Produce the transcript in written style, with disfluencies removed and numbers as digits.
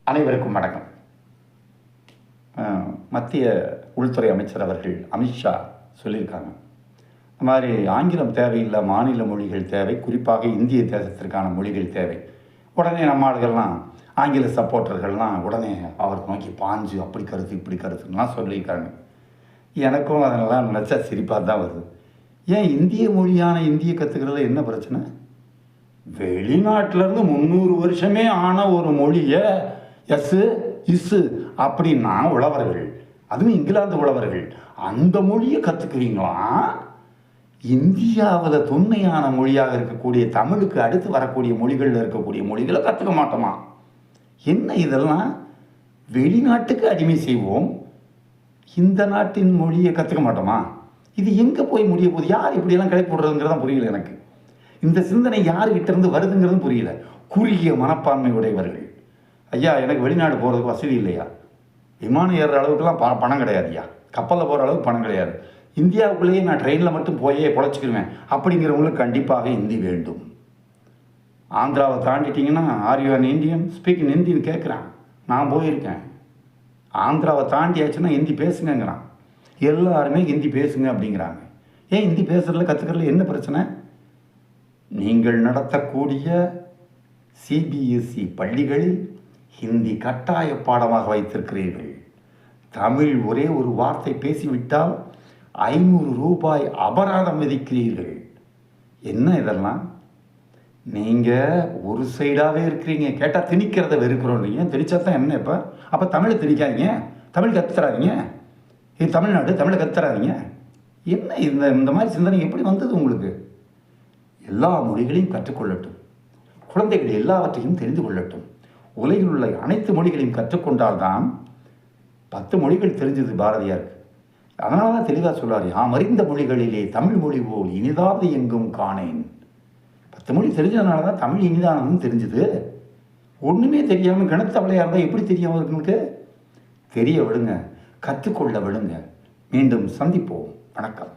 அனைவருக்கும் வணக்கம். மத்திய உள்துறை அமைச்சர் அவர்கள் அமித்ஷா சொல்லியிருக்காங்க, இந்த மாதிரி ஆங்கிலம் தேவையில்லை, மாநில மொழிகள் தேவை, குறிப்பாக இந்திய தேசத்திற்கான மொழிகள் தேவை. உடனே நம்ம ஆளுகள்லாம் ஆங்கில சப்போர்ட்டர்கள்லாம் உடனே அவர் நோக்கி பாஞ்சு அப்படி கருத்து இப்படி கருத்துலாம் சொல்லியிருக்காங்க. எனக்கும் அதெல்லாம் நினச்சா சிரிப்பாக தான் வருது. ஏன் இந்திய மொழியான இந்திய கற்றுக்கிறதுல என்ன பிரச்சனை? வெளிநாட்டிலேருந்து 300 வருஷமே ஆன ஒரு மொழியை இஸ்ஸு அப்படின்னா உழவர்கள், அதுவும் இங்கிலாந்து உழவர்கள், அந்த மொழியை கற்றுக்குவீங்களா? இந்தியாவில் தொன்மையான மொழியாக இருக்கக்கூடிய தமிழுக்கு அடுத்து வரக்கூடிய மொழிகளில் இருக்கக்கூடிய மொழிகளை கற்றுக்க மாட்டோமா? என்ன இதெல்லாம்? வெளிநாட்டுக்கு அடிமை செய்வோம், இந்த நாட்டின் மொழியை கற்றுக்க மாட்டோமா? இது எங்கே போய் முடிய போகுது? யார் இப்படியெல்லாம் கிளப்பி விடுறதுங்கிறதான் புரியல எனக்கு. இந்த சிந்தனை யாருக்கிட்ட இருந்து வருதுங்கிறதும் புரியல. குறுகிய மனப்பான்மை உடையவர்கள். ஐயா, எனக்கு வெளிநாடு போகிறதுக்கு வசதி இல்லையா, விமானம் ஏறுற அளவுக்குலாம் பணம் கிடையாதுயா, கப்பலில் போகிற அளவுக்கு பணம் கிடையாது, இந்தியாவுக்குள்ளேயே நான் ட்ரெயினில் மட்டும் போயே பொழைச்சிக்கிடுவேன் அப்படிங்கிறவங்களுக்கு கண்டிப்பாக ஹிந்தி வேண்டும். ஆந்திராவை தாண்டிட்டிங்கன்னா are you an Indian, speak in ஹிந்தின்னு கேட்குறான். நான் போயிருக்கேன். ஆந்திராவை தாண்டியாச்சுன்னா ஹிந்தி பேசுங்கிறான். எல்லாருமே ஹிந்தி பேசுங்க அப்படிங்கிறாங்க. ஏன் ஹிந்தி பேசுகிறதுல கற்றுக்கிறதுல என்ன பிரச்சனை? நீங்கள் நடத்தக்கூடிய சிபிஎஸ்இ பள்ளிகளில் ஹிந்தி கட்டாய பாடமாக வைத்திருக்கிறீர்கள். தமிழ் ஒரே ஒரு வார்த்தை பேசிவிட்டால் 500 ரூபாய் அபராதம் விதிக்கிறீர்கள். என்ன இதெல்லாம்? நீங்கள் ஒரு சைடாகவே இருக்கிறீங்க. கேட்டால் திணிக்கிறத வெறுக்கிறோன்றீங்க. திணிச்சா தான் என்ன? இப்போ அப்போ தமிழை திணிக்காதீங்க, தமிழ் கற்றுத்தராதீங்க, இது தமிழ்நாடு, தமிழை கற்றுத்தராதீங்க. என்ன இந்த மாதிரி சிந்தனை எப்படி வந்தது உங்களுக்கு? எல்லா மொழிகளையும் கற்றுக்கொள்ளட்டும், குழந்தைகள் எல்லாவற்றையும் தெரிந்து கொள்ளட்டும். உலகில் உள்ள அனைத்து மொழிகளையும் கற்றுக்கொண்டால்தான் 10 மொழிகள் தெரிஞ்சது பாரதியாருக்கு. அதனால தான் தெளிவாக சொல்றாரு, யாம் அறிந்த மொழிகளிலே தமிழ் மொழி போல் இனிதாவது எங்கும் காணேன். 10 மொழி தெரிஞ்சதுனால தான் தமிழ் இனிதானதும் தெரிஞ்சுது. ஒன்றுமே தெரியாமல் கிணத்தவளையாக இருந்தால் எப்படி தெரியும் அவர்களுக்கு? தெரிய விடுங்க, கற்றுக்கொள்ள விடுங்க. மீண்டும் சந்திப்போம். வணக்கம்.